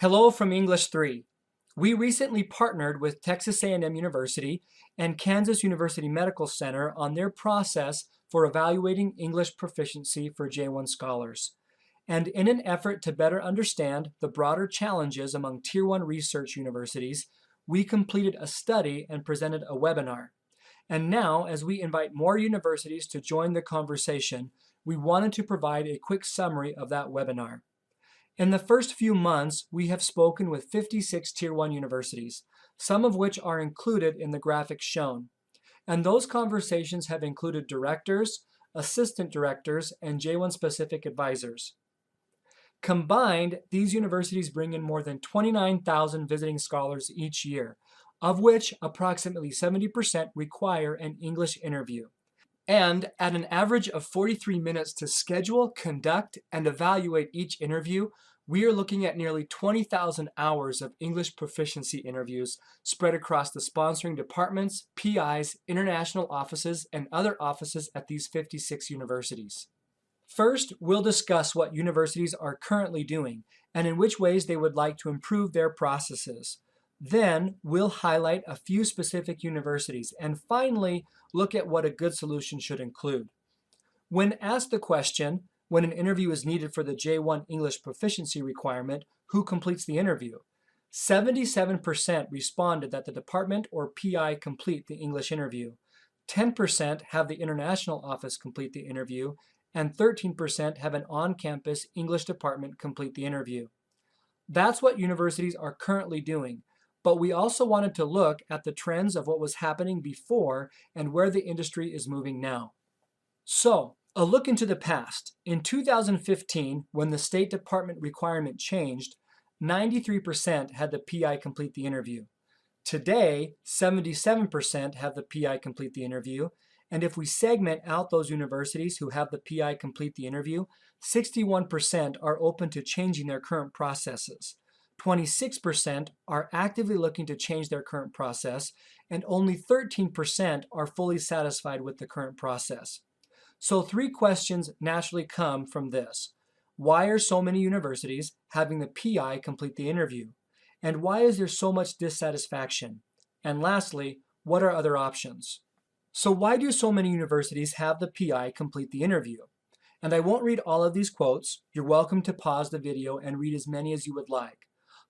Hello from English 3. We recently partnered with Texas A&M University and Kansas University Medical Center on their process for evaluating English proficiency for J-1 scholars. And in an effort to better understand the broader challenges among Tier 1 research universities, we completed a study and presented a webinar. And now, as we invite more universities to join the conversation, we wanted to provide a quick summary of that webinar. In the first few months, we have spoken with 56 Tier 1 universities, some of which are included in the graphics shown. And those conversations have included directors, assistant directors, and J-1 specific advisors. Combined, these universities bring in more than 29,000 visiting scholars each year, of which approximately 70% require an English interview. And at an average of 43 minutes to schedule, conduct, and evaluate each interview, we are looking at nearly 20,000 hours of English proficiency interviews spread across the sponsoring departments, PIs, international offices, and other offices at these 56 universities. First, we'll discuss what universities are currently doing and in which ways they would like to improve their processes. Then, we'll highlight a few specific universities, and finally, look at what a good solution should include. When asked the question, when an interview is needed for the J-1 English proficiency requirement, who completes the interview? 77% responded that the department or PI complete the English interview. 10% have the international office complete the interview, and 13% have an on-campus English department complete the interview. That's what universities are currently doing. But we also wanted to look at the trends of what was happening before and where the industry is moving now. So, a look into the past. In 2015, when the State Department requirement changed, 93% had the PI complete the interview. Today, 77% have the PI complete the interview, and if we segment out those universities who have the PI complete the interview, 61% are open to changing their current processes. 26% are actively looking to change their current process, and only 13% are fully satisfied with the current process. So 3 questions naturally come from this. Why are so many universities having the PI complete the interview? And why is there so much dissatisfaction? And lastly, what are other options? So why do so many universities have the PI complete the interview? And I won't read all of these quotes. You're welcome to pause the video and read as many as you would like.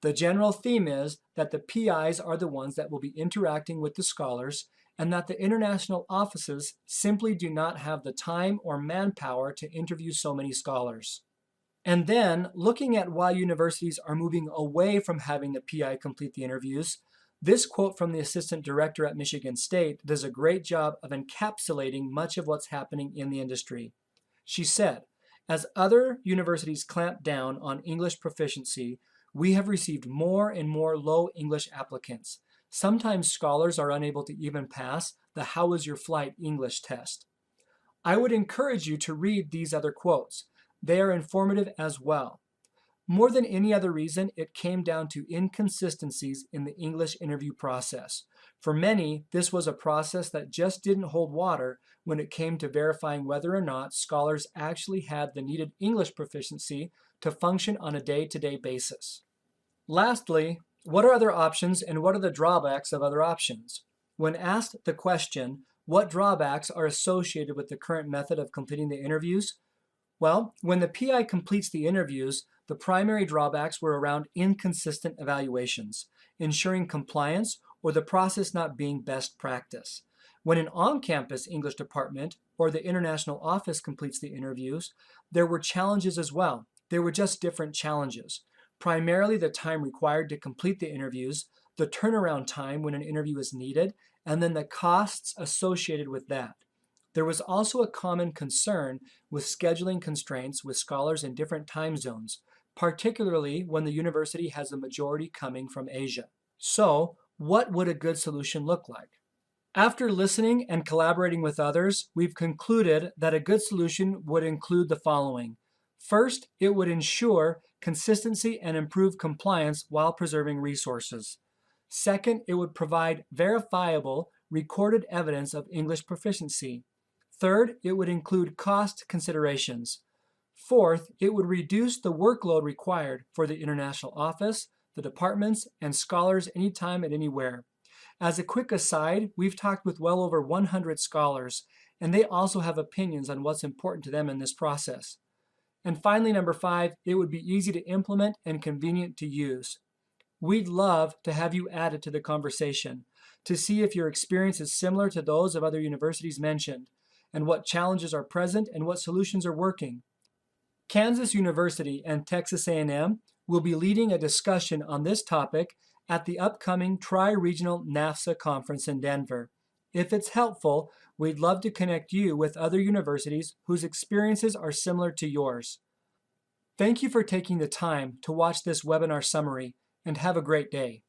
The general theme is that the PIs are the ones that will be interacting with the scholars, and that the international offices simply do not have the time or manpower to interview so many scholars. And then, looking at why universities are moving away from having the PI complete the interviews, this quote from the assistant director at Michigan State does a great job of encapsulating much of what's happening in the industry. She said, "As other universities clamp down on English proficiency, we have received more and more low English applicants. Sometimes scholars are unable to even pass the How was your flight English test." I would encourage you to read these other quotes. They are informative as well. More than any other reason, it came down to inconsistencies in the English interview process. For many, this was a process that just didn't hold water when it came to verifying whether or not scholars actually had the needed English proficiency to function on a day-to-day basis. Lastly, what are other options and what are the drawbacks of other options? When asked the question, what drawbacks are associated with the current method of completing the interviews? Well, when the PI completes the interviews, the primary drawbacks were around inconsistent evaluations, ensuring compliance, or the process not being best practice. When an on-campus English department or the international office completes the interviews, there were challenges as well. They were just different challenges. Primarily the time required to complete the interviews, the turnaround time when an interview is needed, and then the costs associated with that. There was also a common concern with scheduling constraints with scholars in different time zones, particularly when the university has a majority coming from Asia. So, what would a good solution look like? After listening and collaborating with others, we've concluded that a good solution would include the following. First, it would ensure consistency and improve compliance while preserving resources. Second, it would provide verifiable, recorded evidence of English proficiency. Third, it would include cost considerations. Fourth, it would reduce the workload required for the international office, the departments, and scholars anytime and anywhere. As a quick aside, we've talked with well over 100 scholars, and they also have opinions on what's important to them in this process. And finally, number 5, it would be easy to implement and convenient to use. We'd love to have you added to the conversation to see if your experience is similar to those of other universities mentioned, and what challenges are present and what solutions are working. Kansas University and Texas A&M will be leading a discussion on this topic at the upcoming Tri-Regional NAFSA Conference in Denver. If it's helpful, we'd love to connect you with other universities whose experiences are similar to yours. Thank you for taking the time to watch this webinar summary, and have a great day.